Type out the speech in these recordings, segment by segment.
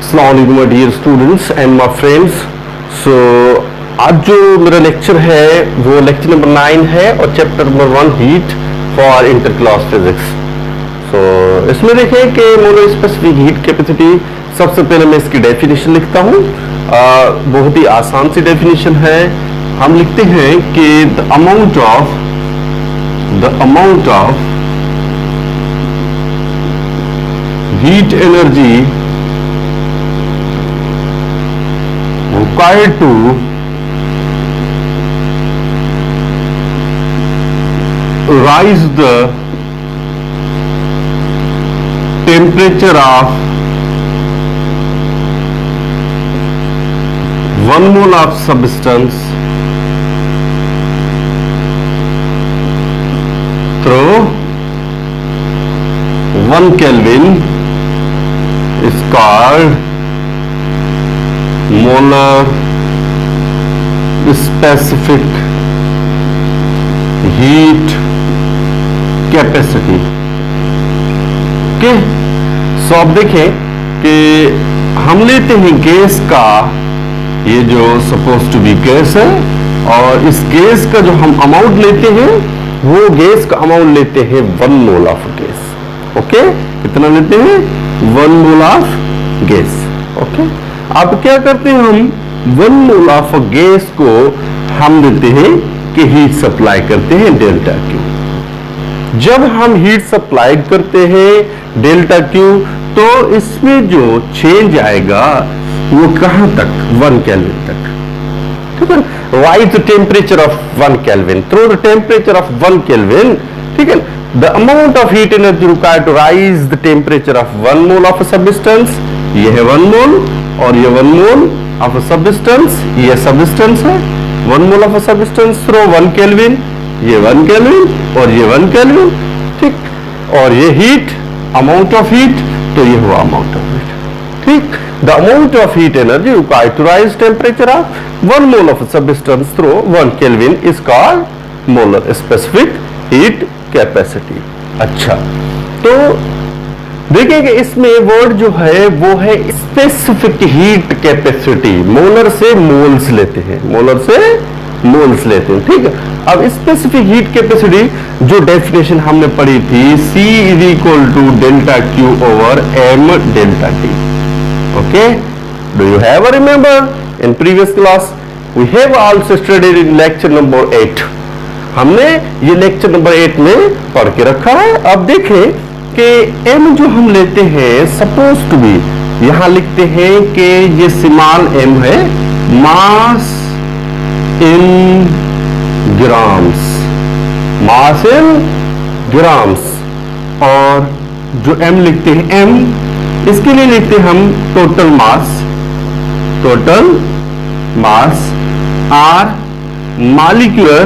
अस्सलाम वालेकुम my dear students and my friends. So आज जो मेरा लेक्चर है वो लेक्चर नंबर 9 है और chapter number 1 heat for inter class physics. So इसमें देखें कि मोनो स्पेसिफिक हीट कैपेसिटी, सबसे पहले मैं इसकी डेफिनेशन लिखता हूँ। बहुत ही आसान सी डेफिनेशन है। हम लिखते हैं कि the amount of heat energy required to rise the temperature of 1 mole of substance through 1 Kelvin is called molar specific heat capacity। Okay, so आप देखें कि हम लेते हैं गैस का, ये जो सपोज टू बी गैस है, और इस गैस का जो हम अमाउंट लेते हैं वो गैस का अमाउंट लेते हैं 1 मोल ऑफ गैस। ओके, कितना लेते हैं? 1 मोल ऑफ गैस। ओके, अब क्या करते हैं, हम 1 मोल ऑफ गैस को हम देते हैं कि हीट सप्लाई करते हैं डेल्टा क्यू। जब हम हीट सप्लाई करते हैं डेल्टा क्यू, तो इसमें जो चेंज आएगा वो कहां तक? 1 केल्विन तक। ठीक है, rise the temperature of 1 kelvin through the temperature of 1 kelvin. ठीक है, the amount of heat energy required to rise the temperature of 1 mole of substance, ये है 1 मोल, और ये 1 मोल ऑफ सब्सटेंस, ये सब्सटेंस है। 1 mole of substance through 1 kelvin, ये 1 kelvin और ये 1 केल्विन। ठीक, और ये हीट, अमाउंट ऑफ हीट, तो ये हुआ अमाउंट ऑफ हीट। ठीक, the amount of heat energy required to rise temperature of 1 mole of substance through 1 kelvin is called molar specific heat capacity. अच्छा, तो देखिए कि इसमें वर्ड जो है वो है स्पेसिफिक हीट कैपेसिटी। मोलर से मोल्स लेते हैं, मोलर से मोल्स लेते हैं। ठीक है, अब स्पेसिफिक हीट कैपेसिटी जो डेफिनेशन हमने पढ़ी थी, C is equal to delta Q over M delta T। Okay, do you have remember in previous class we have also studied in lecture number 8। हमने ये लेक्चर नंबर 8 में पढ़ के रखा है। अब देखें कि m जो हम लेते हैं, सपोज टू बी, यहां लिखते हैं कि ये स्मॉल m है, मास in grams, mass in grams. और जो m लिखते हैं m, इसके लिए लिखते हैं हम total mass r molecular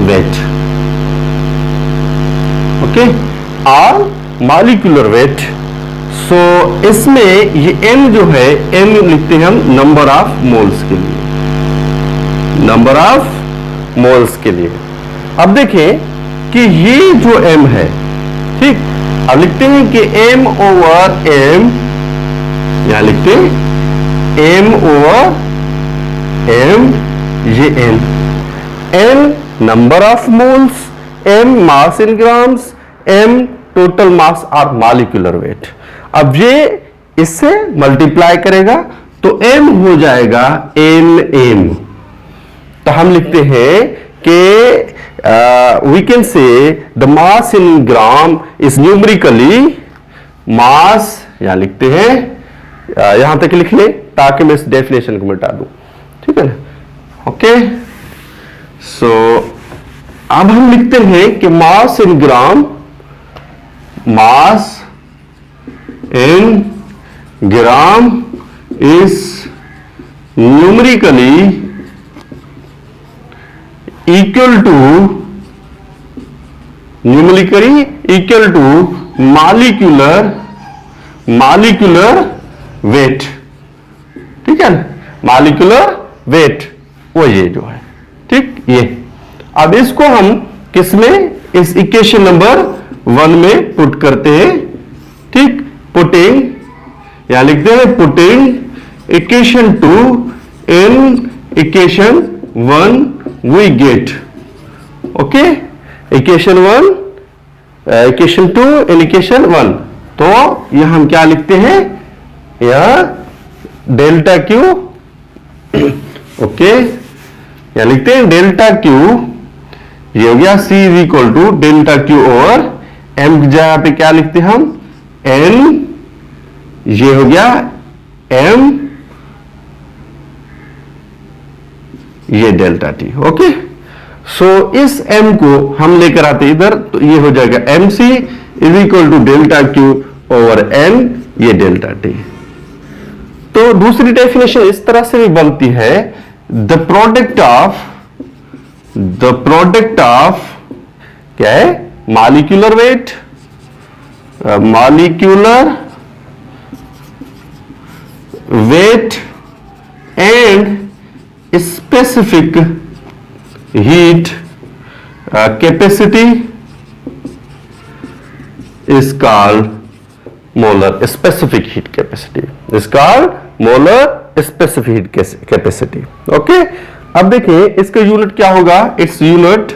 weight. Okay, R molecular weight. So इसमें ये m जो है, m लिखते हैं हम नंबर ऑफ मोल्स के लिए, नंबर ऑफ मोल्स के लिए। अब देखें कि ये जो m है, ठीक, अब लिखते हैं कि m ओवर m, यहां लिखते हैं m ओवर m, ये n number of moles, m mass in grams, m total mass और मॉलिक्यूलर वेट। अब ये इससे मल्टीप्लाई करेगा तो m हो जाएगा nm। तो हम लिखते हैं कि we can say the mass in gram is numerically mass, यहां लिखते हैं, यहां तक लिख ले ताकि मैं इस डेफिनेशन को मिटा दूं। ठीक है ना? ओके, सो अब हम लिखते हैं कि mass in gram, mass in gram is numerically equal to molecular weight. ठीक है, मॉलिक्यूलर वेट वो ये जो है। ठीक, ये अब इसको हम किसमें, इस इक्वेशन नंबर 1 में पुट करते हैं। ठीक, पुटिंग यहां लिखते हैं putting equation 2 in equation 1 we get, okay, equation 1 equation 2 in equation 1। तो यह हम क्या लिखते हैं, यह डेल्टा क्यू, ओके, यह लिखते हैं डेल्टा क्यू, ये हो गया C is equal to delta Q over M की जगह पे क्या लिखते हैं हम, N, ये हो गया M, ये डेल्टा T, ओके। सो इस M को हम लेकर आते इधर, तो ये हो जाएगा MC is equal to delta Q over N, ये डेल्टा T। तो दूसरी डेफिनेशन इस तरह से भी बनती है, द प्रोडक्ट ऑफ क्या है, molecular weight, molecular weight and specific heat capacity is called molar specific heat capacity, is called molar specific heat capacity, okay। अब देखिए इसका यूनिट क्या होगा, its unit,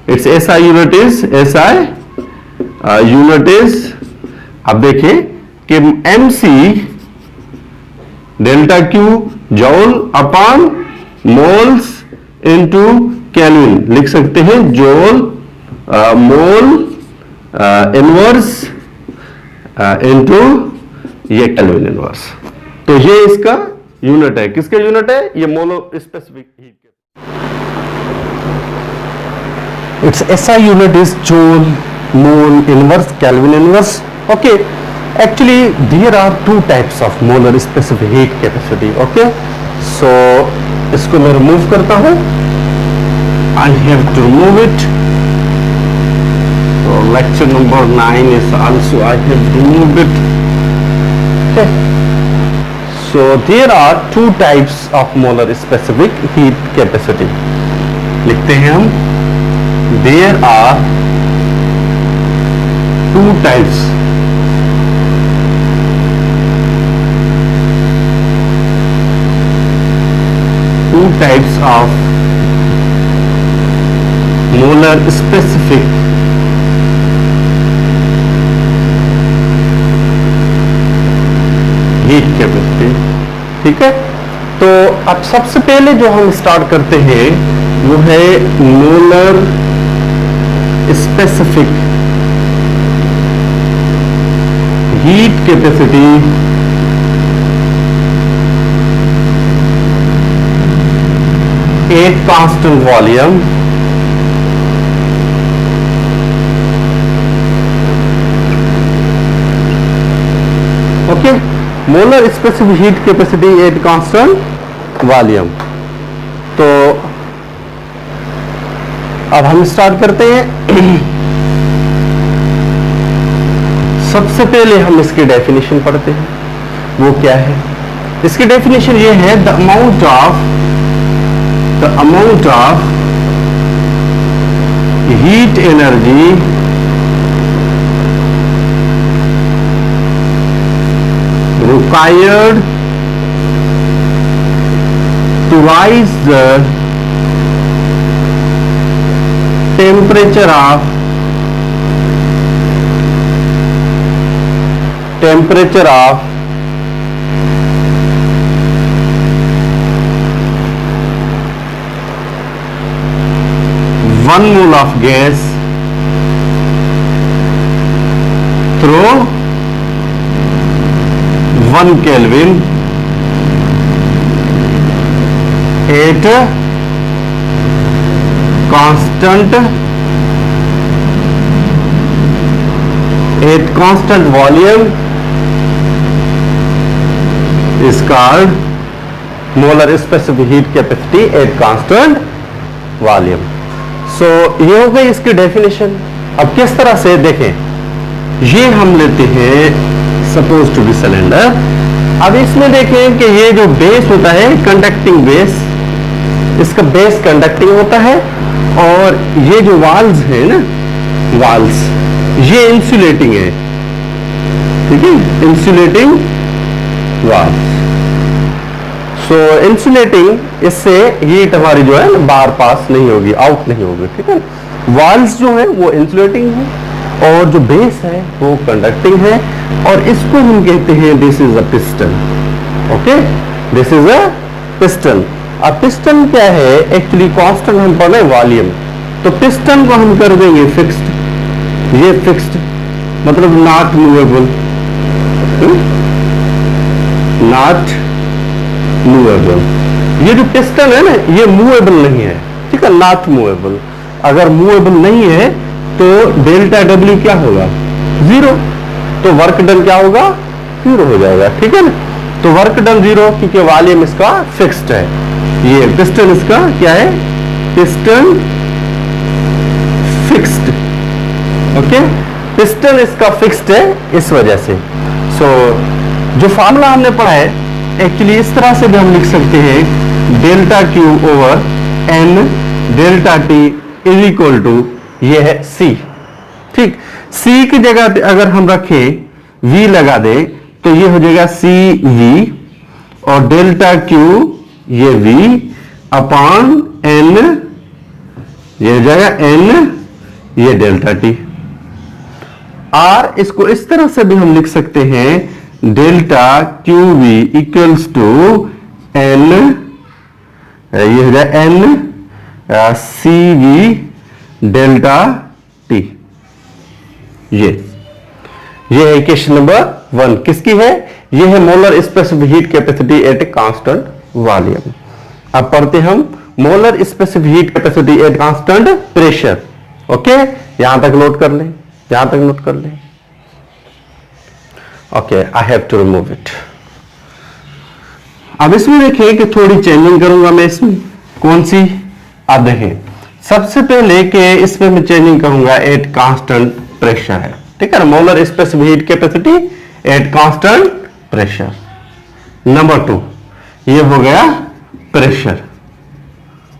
its SI unit is SI unit is, अब देखिए कि MC delta Q joule upon moles into kelvin, लिख सकते हैं जॉल मोल इनवर्स इनटू ये केल्विन इनवर्स। तो ये इसका यूनिट है, किसका यूनिट है, ये molar specific heat. It's SI unit is joule mole inverse kelvin inverse, okay. Actually there are two types of molar specific heat capacity, okay. So इसको मैं रिमूव करता हूं, I have to remove it. So lecture number 9 is also, I have removed it, okay. So there are two types of molar specific heat capacity, लिखते हैं हम, there are two types of molar specific heat capacity, ठीक है। तो अब सबसे पहले जो हम स्टार्ट करते हैं वो है molar specific heat capacity at constant volume okay, molar specific heat capacity at constant volume. तो अब हम स्टार्ट करते हैं। सबसे पहले हम इसकी डेफिनेशन पढ़ते हैं, वो क्या है। इसकी डेफिनेशन ये है, the amount of heat energy required to rise the temperature of 1 mole of gas through 1 Kelvin at constant volume is called molar specific heat capacity at constant volume। so ये हो गई इसकी डेफिनेशन। अब किस तरह से देखें, ये हम लेते हैं सपोज टू बी सिलेंडर। अब इसमें देखें कि ये जो बेस होता है कंडक्टिंग बेस, इसका बेस कंडक्टिंग होता है, और ये जो वाल्स है ना, वाल्स ये इंसुलेटिंग है, ठीक है, इंसुलेटिंग वाल्व। सो इंसुलेटिंग, इससे हीट हमारी जो है बाहर पास नहीं होगी, आउट नहीं होगी, ठीक है। वाल्व्स जो है वो इंसुलेटिंग है और जो बेस है वो कंडक्टिंग है, और इसको हम कहते हैं this is a piston. Okay, this is a piston. अब पिस्टन क्या है, एक्चुअली कांस्टेंट हम पढ़े वॉल्यूम, तो पिस्टन को हम कर देंगे फिक्स्ड। ये फिक्स्ड मतलब नॉट मूवेबल, नॉट मूवेबल। ये जो पिस्टन है ना, ये मूवेबल नहीं है, ठीक है, नॉट मूवेबल। अगर मूवेबल नहीं है तो डेल्टा डब्ल्यू क्या होगा, जीरो, तो वर्क डन क्या होगा, जीरो हो जाएगा, ठीक है ना। तो वर्क डन जीरो, क्योंकि वॉल्यूम इसका फिक्स्ड है। ये पिस्टन इसका क्या है, पिस्टन फिक्स्ड। ओके, पिस्टन इसका फिक्स्ड है इस वजह से। सो जो फार्मूला हमने पढ़ा है, एक्चुअली इस तरह से भी हम लिख सकते हैं, delta Q over N delta T is equal to, ये है सी, ठीक। सी की जगह अगर हम रखें वी लगा दे तो ये हो जाएगा सी वी, और डेल्टा क्यू ये वी अपॉन एन, ये हो जाएगा एन, ये डेल्टा टी। और इसको इस तरह से भी हम लिख सकते हैं, delta Q V equals to N, ये हो जाएगा N C V delta T. ये है इक्वेशन नंबर 1, किसकी है, ये है molar specific heat capacity at a constant volume. अब पढ़ते हम molar specific heat capacity at constant pressure. Okay, यहां तक नोट कर लें, यहां तक नोट कर लें। Okay, I have to remove it. अब इसमें देखिए कि थोड़ी चेंजिंग करूंगा मैं इसमें, कौन सी, अब देखें सबसे पहले कि इसमें मैं चेंजिंग करूंगा एट कांस्टेंट प्रेशर है, ठीक है, molar specific heat capacity at constant pressure. Number 2 ये हो गया प्रेशर,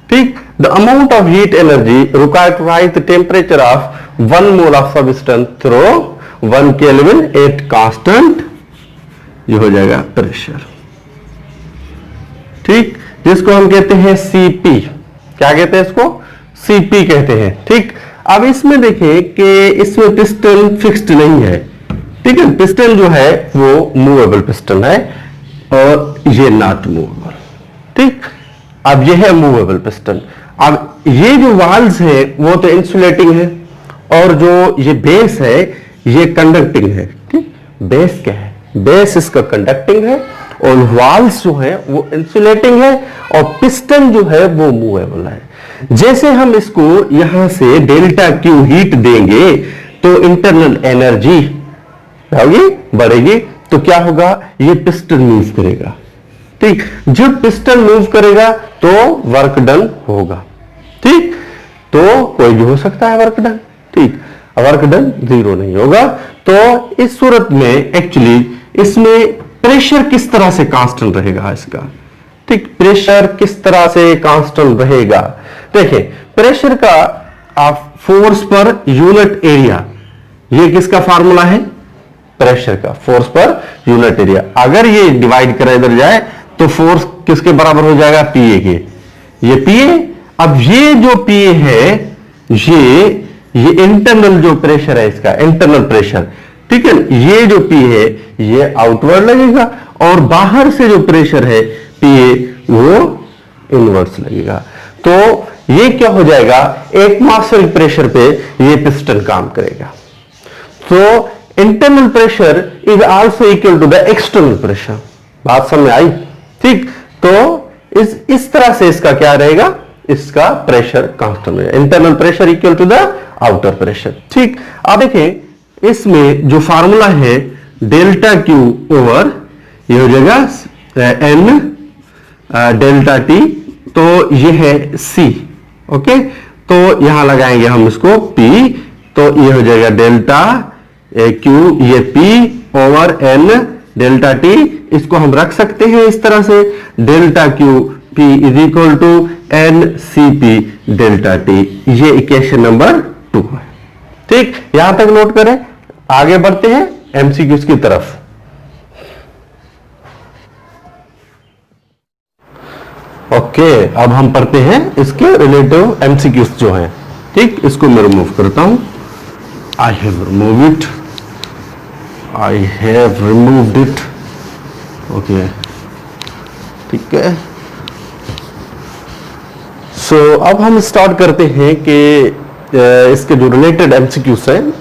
ठीक। The amount of heat energy required to rise the temperature of 1 mole of substance through 1 kelvin at constant, ये हो जाएगा प्रेशर, ठीक, जिसको हम कहते हैं सीपी। क्या कहते हैं इसको, सीपी कहते हैं, ठीक। अब इसमें देखें कि इसमें पिस्टन फिक्स्ड नहीं है, ठीक है, पिस्टन जो है वो मूवेबल पिस्टन है और ये नॉट मूवेबल, ठीक। अब ये है मूवेबल पिस्टन। अब ये जो वाल्व्स है वो तो इंसुलेटिंग है, और जो ये बेस है ये कंडक्टिंग है, ठीक। बेस क्या है, बेस इसका कंडक्टिंग है, और वाल्व्स जो है वो इंसुलेटिंग है, और पिस्टन जो है वो मूवेबल है। जैसे हम इसको यहां से डेल्टा क्यू हीट देंगे तो इंटरनल एनर्जी होगी, बढ़ेगी, तो क्या होगा, ये पिस्टन मूव करेगा, ठीक। जब पिस्टन मूव करेगा तो वर्क डन होगा, ठीक। तो कोई भी हो सकता है वर्क डन, ठीक, वर्क डन जीरो नहीं होगा। तो इस सूरत में एक्चुअली इसमें प्रेशर किस तरह से कांस्टेंट रहेगा इसका, ठीक, प्रेशर किस तरह से कांस्टेंट रहेगा। देखिए प्रेशर का आप फोर्स पर यूनिट एरिया, ये किसका फार्मूला है, प्रेशर का फोर्स पर यूनिट एरिया। अगर ये डिवाइड करा इधर जाए तो फोर्स किसके बराबर हो जाएगा, पीए के, ये पीए। अब ये जो पीए है ये इंटरनल जो प्रेशर है इसका, इंटरनल प्रेशर, ठीक है, ये जो पी है ये आउटवर्ड लगेगा, और बाहर से जो प्रेशर है पीए वो इनवर्स लगेगा। तो ये क्या हो जाएगा, एटमॉस्फेरिक प्रेशर पे ये पिस्टन काम करेगा। तो internal pressure is also equal to the external pressure. बात समझ आई, ठीक। तो इस तरह से इसका क्या रहेगा, इसका प्रेशर कांस्टेंट रहेगा, internal pressure equal to the outer pressure, ठीक। अब देखिए इसमें जो फार्मूला है डेल्टा क्यू ओवर, ये हो जाएगा एन डेल्टा टी, तो ये है सी, ओके। तो यहां लगाएंगे हम इसको पी, तो ये हो जाएगा डेल्टा क्यू, ये P over N delta T. इसको हम रख सकते हैं इस तरह से, delta Q P is equal to N C P delta T. ये इक्वेशन नंबर 2 है, ठीक। यहां तक नोट करें, आगे बढ़ते हैं एमसीक्यूज की तरफ। ओके, अब हम पढ़ते हैं इसके रिलेटिव एमसीक्यूज जो हैं। ठीक, इसको मैं रिमूव करता हूं। I have remove it, I have removed it. Okay, ठीक है। सो अब हम स्टार्ट करते हैं कि इसके जो रिलेटेड एमसीक्यूज हैं।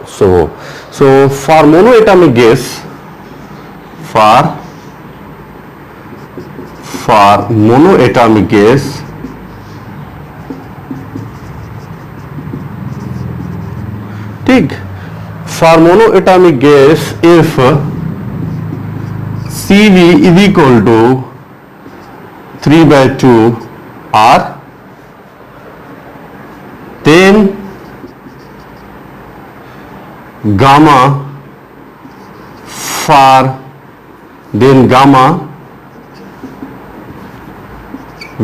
So for mono atomic gas, for monoatomic gas, ठीक, for monoatomic gas if CV is equal to 3/2 R, then gamma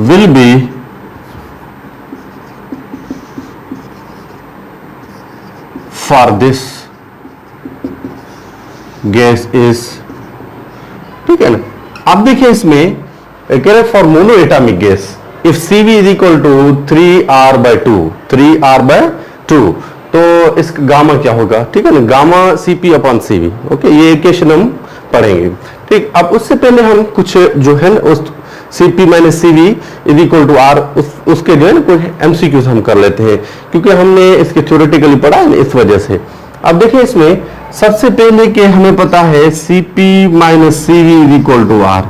will be for this gas is, ठीक है ना। अब देखिए इसमें कह रहे for mono atomic gas if CV is equal to 3R/2, तो इसका गामा क्या होगा, ठीक है ना, गामा CP/CV। ओके, ये इक्वेशन हम पढ़ेंगे। ठीक, अब उससे पहले हम कुछ जो है ना उस CP - CV is equal to R, उसके जो है ना कुछ MCQs हम कर लेते हैं, क्योंकि हमने इसके थ्योरेटिकली पढ़ा है ना, इस वजह से। अब देखिए इसमें सबसे पहले कि हमें पता है CP - CV is equal to R।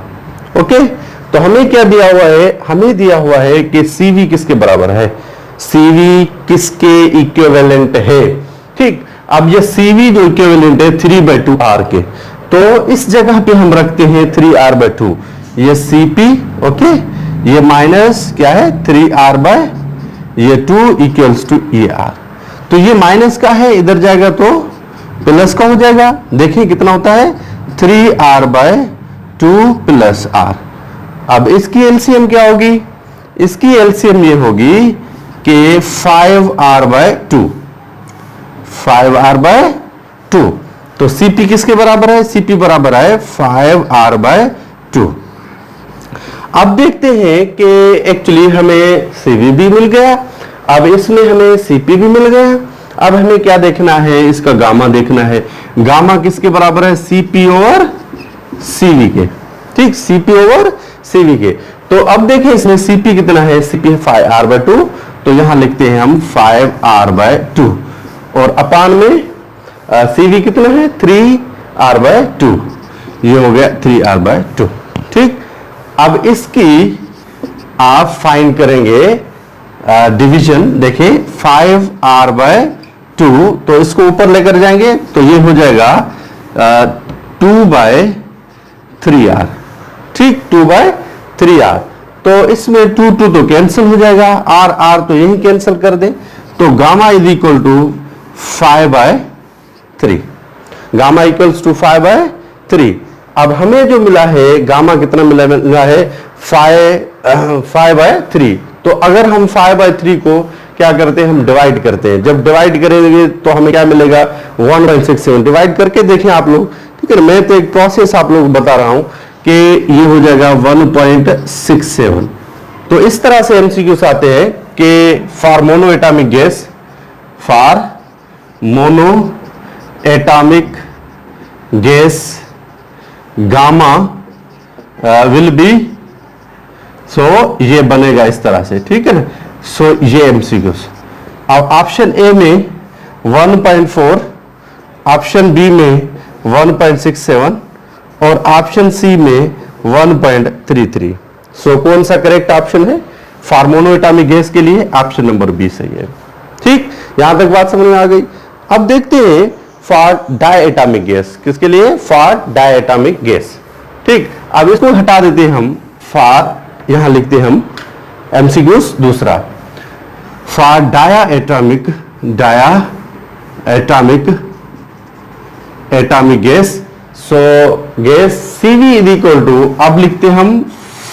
Okay, तो हमें क्या दिया हुआ है, हमें दिया हुआ है कि CV किसके बराबर है, CV किसके इक्विवेलेंट है। ठीक, अब ये CV जो इक्विवेलेंट है 3/2 R के, तो इस जगह पे हम रखते हैं 3R/2, ये CP, ओके, ये माइनस क्या है 3R/2 इक्वल्स टू ये R। तो ये माइनस का है, इधर जाएगा तो प्लस का हो जाएगा। देखिए कितना होता है 3R/2 प्लस R। अब इसकी एलसीएम क्या होगी, इसकी एलसीएम ये होगी कि 5R/2, 5R/2। तो CP किसके बराबर है, CP बराबर है 5R/2। अब देखते हैं कि एक्चुअली हमें CV भी मिल गया, अब इसमें हमें CP भी मिल गया। अब हमें क्या देखना है, इसका गामा देखना है। गामा किसके बराबर है, CP/CV के। ठीक, CP/CV के। तो अब देखिए इसमें CP कितना है, CP है 5R/2, तो यहां लिखते हैं हम 5R/2, और अपान में CV कितना है 3R/2, ये हो गया 3R/2। ठीक, अब इसकी आप फाइंड करेंगे डिवीजन। देखिए 5R/2, तो इसको ऊपर लेकर जाएंगे तो ये हो जाएगा 2/3R। ठीक, 2/3R, तो इसमें 2 तो कैंसिल हो जाएगा, R तो यही कैंसिल कर दे, तो gamma is equal to 5/3, gamma equals to 5/3। अब हमें जो मिला है गामा कितना मिला है 5/3। तो अगर हम 5/3 को क्या करते हैं, हम डिवाइड करते हैं। जब डिवाइड करेंगे तो हमें क्या मिलेगा 1.67। डिवाइड करके देखें आप लोग, ठीक है, मैं तो एक प्रोसेस आप लोग बता रहा हूं कि ये हो जाएगा 1.67। तो इस तरह से एमसीक्यूज आते हैं कि for mono atomic gas, for mono atomic gas gamma will be, so ये बनेगा इस तरह से, ठीक है ना। सो ये एमसीक्यूज। अब ऑप्शन ए में 1.4, ऑप्शन बी में 1.67 और ऑप्शन सी में 1.33। सो कौन सा करेक्ट ऑप्शन है फॉर मोनो एटॉमिक गैस के लिए, ऑप्शन नंबर बी सही है। ठीक, यहां तक बात समझ में आ गई। अब देखते हैं फॉर डायएटॉमिक गैस, किसके लिए, फॉर डायएटॉमिक गैस। ठीक, अब इसको हटा देते हैं हम, फॉर यहां लिखते हैं हम एमसीक्यूज दूसरा, for diatomic gas. So gas CV is equal to, अब लिखते हैं हम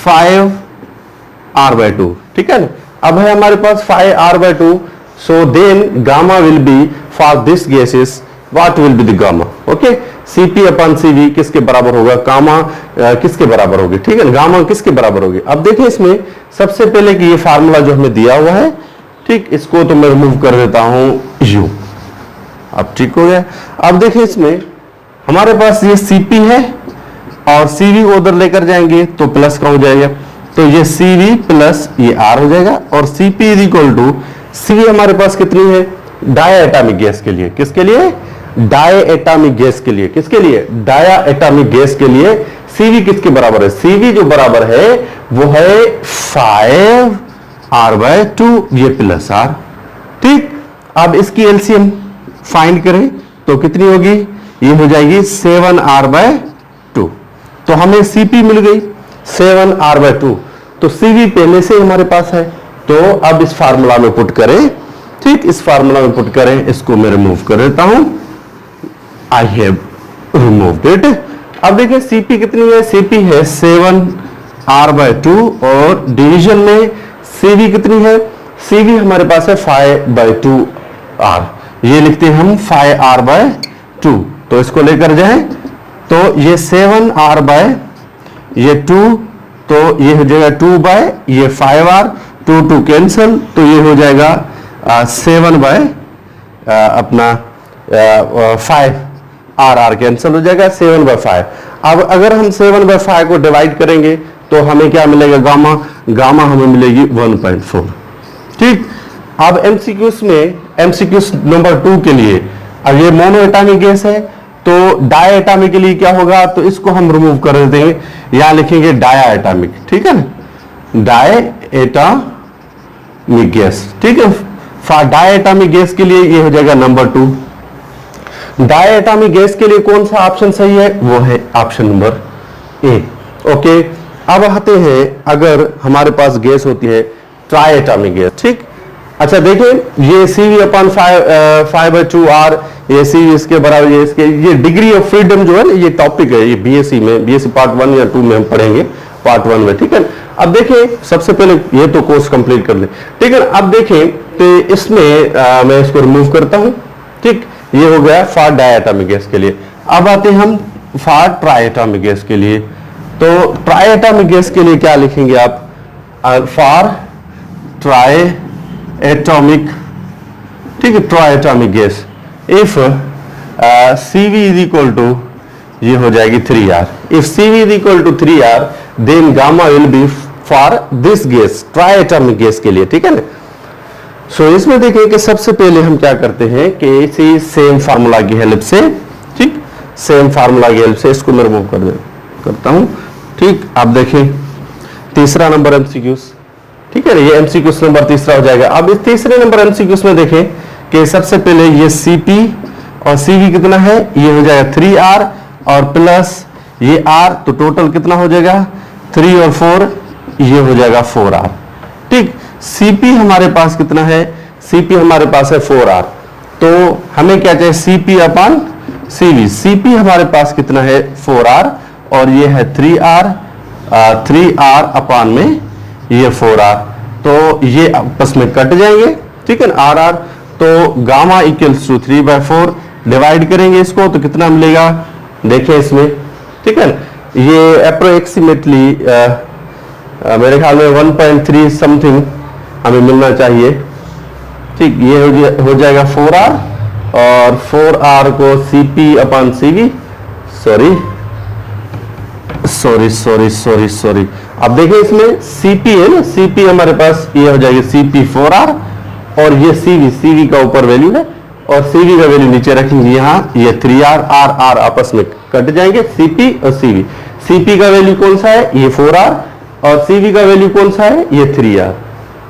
5R/2, ठीक है ना। अब है हमारे पास 5R/2, so then gamma will be for this gases what will be the gamma. Okay, Cp upon Cv किसके बराबर होगा, गामा किसके बराबर होगी, ठीक है, गामा किसके बराबर होगी। अब देखिए इसमें सबसे पहले कि ये फार्मूला जो हमें दिया हुआ है, ठीक, इसको तो मैं रिमूव कर देता हूं u। अब ठीक हो गया। अब देखिए इसमें हमारे पास ये Cp है और Cv को उधर लेकर जाएंगे तो प्लस का हो जाएगा, तो ये Cv प्लस ये R हो जाएगा। और Cp is equal to C हमारे पास कितनी है, डाई एटॉमिक गैस के लिए, किसके लिए, डाई एटॉमिक गैस के लिए, किसके लिए, डाया एटॉमिक गैस के लिए Cv किसके बराबर है, Cv जो बराबर है वो है 5R/2, ये प्लस R। ठीक, अब इसकी एलसीएम फाइंड करें तो कितनी होगी, ये हो जाएगी 7R/2। तो हमें Cp मिल गई 7R/2, तो Cv पहले से हमारे पास है, तो अब इस फार्मूला में पुट करें, ठीक, इस फार्मूला में पुट करें, इसको मैं रिमूव कर देता हूं, आई हैव रिमूव्ड इट। अब देखिए Cp कितनी है, Cp है 7R/2 और डिवीजन में Cv कितनी है, Cv हमारे पास है 5/2R, ये लिखते हैं हम 5R/2। तो इसको लेकर जाएं तो ये 7R/2, तो ये हो जाएगा 2 ये 5R, 2 कैंसल, तो ये हो जाएगा 7 अपना 5R कैंसल हो जाएगा, 7/5। अब अगर हम 7/5 को डिवाइड करेंगे तो हमें क्या मिलेगा, गामा, गामा हमें मिलेगी 1.4। ठीक, अब एमसीक्यूज में, एमसीक्यूज नंबर 2 के लिए, अब ये मोनो एटॉमिक गैस है तो डाई एटॉमिक के लिए क्या होगा, तो इसको हम रिमूव कर देंगे, यहां लिखेंगे डाया एटॉमिक, ठीक है ना, डाई एटॉमिक गैस, ठीक है। फॉर डाई एटॉमिक गैस के लिए ये हो जाएगा नंबर 2। डाई एटॉमिक गैस के लिए कौन सा ऑप्शन सही है, वो है ऑप्शन नंबर ए। ओके, अब आते हैं अगर हमारे पास गैस होती है ट्राई एटॉमिक गैस, ठीक। अच्छा देखिए, ये Cv अपॉन 5/2R, ये Cv इसके बराबर, ये इसके, ये डिग्री ऑफ फ्रीडम जो है ना, ये टॉपिक है, ये बीएससी में, बीएससी पार्ट 1 या 2 में हम पढ़ेंगे, पार्ट 1 में, ठीक है। अब देखिए सबसे पहले ये तो कोर्स कंप्लीट कर ले, ठीक है। अब देखें तो इसमें मैं इसको रिमूव करता हूं, ठीक, ये हो गया फॉर डाई एटॉमिक गैस के लिए। अब आते हैं हम फॉर ट्राई एटॉमिक गैस के लिए, तो ट्राई एटॉमिक गैस के लिए क्या लिखेंगे आप, फॉर ट्राई एटॉमिक, ठीक है, triatomic gas, if Cv is equal to, ये हो जाएगी 3R, if Cv is equal to 3R then gamma will be for this gas, triatomic gas के लिए, ठीक है ना। सो इसमें देखिए कि सबसे पहले हम क्या करते हैं कि इसी सेम फार्मूला की हेल्प से, ठीक, सेम फार्मूला की हेल्प से इसको मैं रिमूव करता हूं, ठीक। आप देखें तीसरा नंबर एमसीक्यूज, ठीक है ना, ये एमसीक्यूज नंबर तीसरा हो जाएगा। अब इस तीसरे नंबर एमसीक्यूज में देखें कि सबसे पहले ये Cp और Cv कितना है, ये हो जाएगा 3R और प्लस ये R, तो टोटल कितना हो जाएगा 3 और 4, ये हो जाएगा 4R, ठीक। Cp हमारे पास कितना है, Cp हमारे पास है 4R, तो हमें क्या चाहिए, Cp अपॉन Cv, Cp हमारे पास कितना है 4R और ये है 3R अपॉन में ये 4R, तो ये आपस में कट जाएंगे, ठीक है ना, RR, तो गामा इक्वल्स टू 3/4, डिवाइड करेंगे इसको तो कितना मिलेगा, देखिए इसमें, ठीक है ना, ये अप्रोक्सीमेटली मेरे ख्याल में 1.3 समथिंग हमें मिलना चाहिए, ठीक। ये हो जाएगा 4R और 4R को Cp अपॉन Cv, सॉरी, अब देखिए इसमें Cp है ना, Cp हमारे पास ये हो जाएगी Cp 4R और ये Cv का ऊपर वैल्यू है और Cv का वैल्यू नीचे रखेंगे, यहाँ ये 3R, R आपस में कट जाएंगे, Cp और Cv, Cp का वैल्यू कौन सा है, ये 4R और Cv का वैल्यू कौन सा है, ये 3R,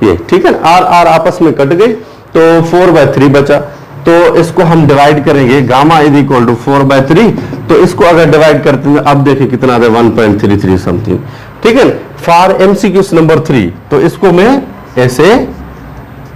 ये, ठीक है ना, R आपस में कट गए तो 4/3 बचा, तो इसको हम डिवाइड करेंगे, गामा इज इक्वल टू 4/3, तो इसको अगर डिवाइड करते हैं अब देखिए कितना है 1.33 समथिंग, ठीक है। फॉर एमसीक्यूज नंबर 3, तो इसको मैं ऐसे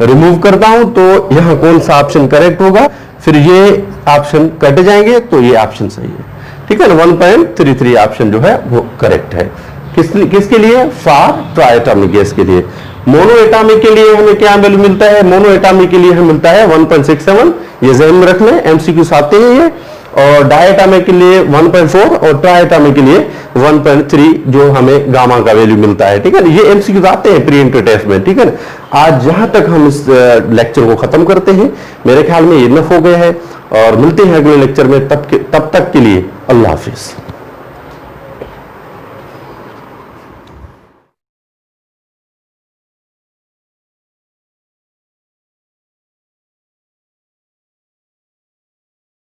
रिमूव करता हूं, तो यहां कौन सा ऑप्शन करेक्ट होगा, फिर ये ऑप्शन कट जाएंगे तो ये ऑप्शन सही है, ठीक है ना, 1.33 ऑप्शन जो है वो करेक्ट है, किसके लिए, फॉर ट्राई एटॉमिक गैस के लिए। मोनो एटॉमिक के लिए हमें क्या वैल्यू मिलता है? मोनो एटॉमिक के लिए हमें मिलता है 1.67, ये ज़हन में रख लें, एमसीक्यूज आते हैं ये। और डायटॉमिक के लिए 1.4 और ट्राइटॉमिक के लिए 1.3 जो हमें गामा का वैल्यू मिलता है, ठीक है ना। ये एमसीक्यूज आते हैं प्री एंट्री टेस्ट में, ठीक है ना। आज जहां तक हम इस लेक्चर को खत्म करते हैं, मेरे ख्याल में ये इनफ हो गया है, और मिलते हैं अगले लेक्चर में। तब तक के लिए अल्लाह हाफिज।